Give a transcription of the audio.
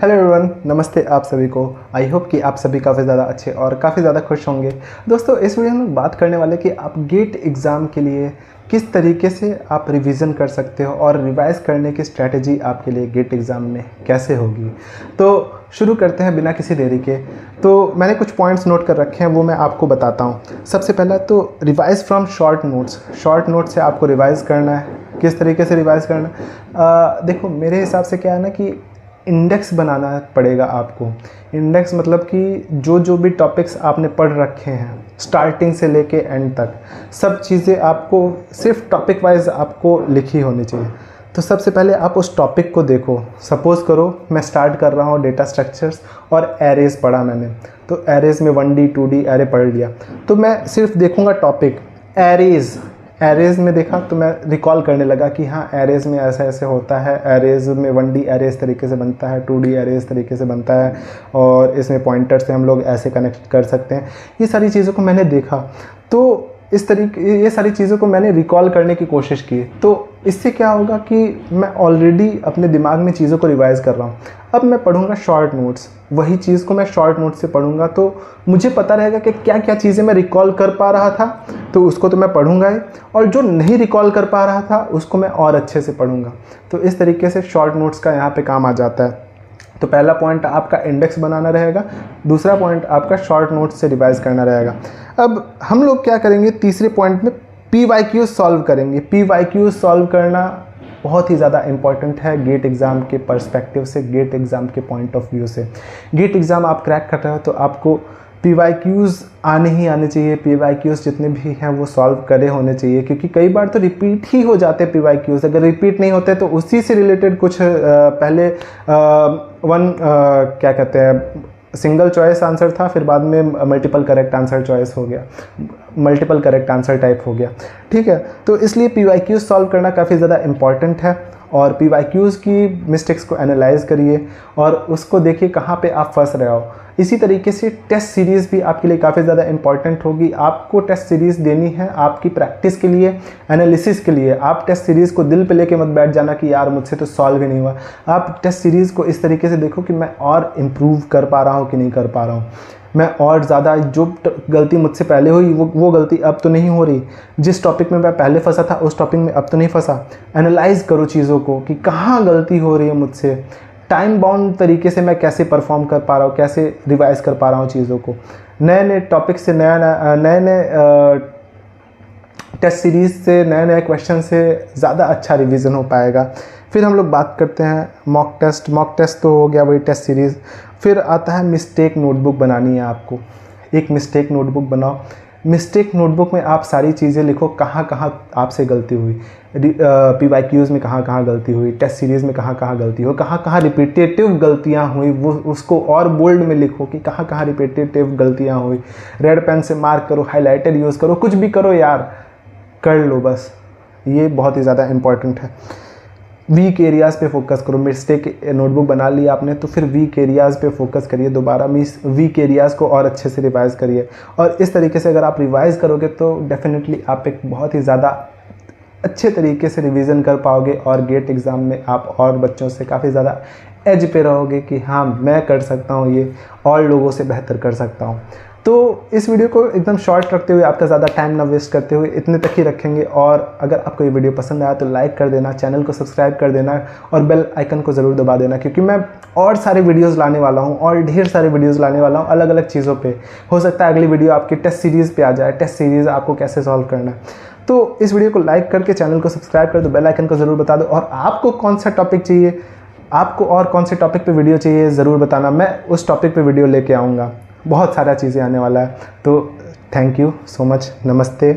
Hello everyone, नमस्ते आप सभी को। आई होप कि आप सभी काफ़ी ज़्यादा अच्छे और काफ़ी ज़्यादा खुश होंगे। दोस्तों, इस वीडियो में बात करने वाले कि आप गेट एग्ज़ाम के लिए किस तरीके से आप रिवीजन कर सकते हो और रिवाइज़ करने की स्ट्रैटेजी आपके लिए गेट एग्ज़ाम में कैसे होगी। तो शुरू करते हैं बिना किसी देरी के। तो मैंने कुछ पॉइंट्स नोट कर रखे हैं, वो मैं आपको बताता हूँ। सबसे पहला तो revise from short notes. Short note से आपको रिवाइज़ करना है। किस तरीके से रिवाइज़ करना है? देखो, मेरे हिसाब से क्या है ना कि इंडेक्स बनाना पड़ेगा आपको। इंडेक्स मतलब कि जो भी टॉपिक्स आपने पढ़ रखे हैं स्टार्टिंग से लेके एंड तक, सब चीज़ें आपको सिर्फ टॉपिक वाइज आपको लिखी होनी चाहिए। तो सबसे पहले आप उस टॉपिक को देखो। सपोज़ करो मैं स्टार्ट कर रहा हूँ डेटा स्ट्रक्चर्स और एरेज़ पढ़ा मैंने, तो एरेज़ में 1D 2D एरे पढ़ लिया। तो मैं सिर्फ देखूँगा टॉपिक एरेज़ में देखा तो मैं रिकॉल करने लगा कि हाँ, एरेज़ में ऐसा ऐसे होता है। एरेज़ में 1D एरे इस तरीके से बनता है, 2D एरे इस तरीके से बनता है, और इसमें पॉइंटर से हम लोग ऐसे कनेक्ट कर सकते हैं। ये सारी चीज़ों को मैंने देखा, तो इस तरीके ये सारी चीज़ों को मैंने रिकॉल करने की कोशिश की। तो इससे क्या होगा कि मैं ऑलरेडी अपने दिमाग में चीज़ों को रिवाइज़ कर रहा हूँ। अब मैं पढ़ूँगा शॉर्ट नोट्स, वही चीज़ को मैं शॉर्ट नोट से पढ़ूँगा तो मुझे पता रहेगा कि क्या क्या चीज़ें मैं रिकॉल कर पा रहा था, तो उसको तो मैं पढ़ूँगा ही, और जो नहीं रिकॉल कर पा रहा था उसको मैं और अच्छे से पढ़ूँगा। तो इस तरीके से शॉर्ट नोट्स का यहाँ पे काम आ जाता है। तो पहला पॉइंट आपका इंडेक्स बनाना रहेगा, दूसरा पॉइंट आपका शॉर्ट नोट्स से रिवाइज करना रहेगा। अब हम लोग क्या करेंगे, तीसरे पॉइंट में PYQ सॉल्व करेंगे। PYQ सॉल्व करना बहुत ही ज़्यादा इम्पॉर्टेंट है गेट एग्ज़ाम के पर्सपेक्टिव से, गेट एग्ज़ाम के पॉइंट ऑफ व्यू से। गेट एग्ज़ाम आप क्रैक कर रहे हो तो आपको PYQs आने ही आने चाहिए। PYQs जितने भी हैं वो सॉल्व करे होने चाहिए, क्योंकि कई बार तो रिपीट ही हो जाते हैं PYQs। अगर रिपीट नहीं होते तो उसी से रिलेटेड कुछ पहले क्या कहते हैं, सिंगल चॉइस आंसर था, फिर बाद में मल्टीपल करेक्ट आंसर चॉइस हो गया, मल्टीपल करेक्ट आंसर टाइप हो गया। ठीक है, तो इसलिए PYQs सॉल्व करना काफ़ी ज़्यादा इम्पॉर्टेंट है, और PYQs की मिस्टेक्स को एनालाइज करिए और उसको देखिए कहाँ पे आप फंस रहे हो। इसी तरीके से टेस्ट सीरीज़ भी आपके लिए काफ़ी ज़्यादा इंपॉर्टेंट होगी। आपको टेस्ट सीरीज़ देनी है आपकी प्रैक्टिस के लिए, एनालिसिस के लिए। आप टेस्ट सीरीज़ को दिल पे लेके मत बैठ जाना कि यार मुझसे तो सॉल्व ही नहीं हुआ। आप टेस्ट सीरीज़ को इस तरीके से देखो कि मैं और इम्प्रूव कर पा रहा हूँ कि नहीं कर पा रहा हूँ, मैं और ज़्यादा जो गलती मुझसे पहले हुई वो गलती अब तो नहीं हो रही, जिस टॉपिक में मैं पहले फंसा था उस टॉपिक में अब तो नहीं फंसा। एनालाइज करो चीज़ों को कि कहाँ गलती हो रही है मुझसे, टाइम बाउंड तरीके से मैं कैसे परफॉर्म कर पा रहा हूँ, कैसे रिवाइज़ कर पा रहा हूँ चीज़ों को। नए नए टॉपिक से नए टेस्ट सीरीज़ से नए नए क्वेश्चन से ज़्यादा अच्छा रिवीजन हो पाएगा। फिर हम लोग बात करते हैं मॉक टेस्ट तो हो गया वही टेस्ट सीरीज़। फिर आता है मिस्टेक नोटबुक बनानी है आपको। एक मिस्टेक नोटबुक बनाओ। मिस्टेक नोटबुक में आप सारी चीज़ें लिखो, कहाँ कहाँ आपसे गलती हुई, PYQs में कहाँ कहाँ गलती हुई, टेस्ट सीरीज़ में कहाँ कहाँ गलती हो, कहाँ कहाँ रिपीटेटिव गलतियाँ हुई, वो उसको और बोल्ड में लिखो कि कहाँ कहाँ रिपीटेटिव गलतियाँ हुई। रेड पेन से मार्क करो, हाइलाइटर यूज़ करो, कुछ भी करो यार, कर लो बस। ये बहुत ही ज़्यादा इम्पॉर्टेंट है। वीक एरियाज़ पे फोकस करो। मिस्टेक नोटबुक बना ली आपने तो फिर वीक एरियाज़ पे फोकस करिए, दोबारा वीक एरियाज़ को और अच्छे से रिवाइज़ करिए। और इस तरीके से अगर आप रिवाइज़ करोगे तो डेफिनेटली आप एक बहुत ही ज़्यादा अच्छे तरीके से रिवीजन कर पाओगे, और गेट एग्ज़ाम में आप और बच्चों से काफ़ी ज़्यादा एज पे रहोगे कि हाँ, मैं कर सकता हूँ ये, और लोगों से बेहतर कर सकता हूँ। तो इस वीडियो को एकदम शॉर्ट रखते हुए, आपका ज़्यादा टाइम ना वेस्ट करते हुए इतने तक ही रखेंगे। और अगर आपको ये वीडियो पसंद आया तो लाइक कर देना, चैनल को सब्सक्राइब कर देना, और बेल आइकन को ज़रूर दबा देना, क्योंकि मैं और सारे वीडियोस लाने वाला हूँ, और ढेर सारे वीडियोस लाने वाला हूँ अलग अलग चीज़ों पे। हो सकता है अगली वीडियो आपकी टेस्ट सीरीज़ पे आ जाए, टेस्ट सीरीज़ आपको कैसे सॉल्व करना है। तो इस वीडियो को लाइक करके चैनल को सब्सक्राइब कर दो, बेल आइकन को ज़रूर बता दो, और आपको कौन सा टॉपिक चाहिए, आपको और कौन से टॉपिक पे वीडियो चाहिए ज़रूर बताना। मैं उस टॉपिक पे वीडियो लेके आऊँगा। बहुत सारा चीज़ें आने वाला है। तो थैंक यू सो मच। नमस्ते।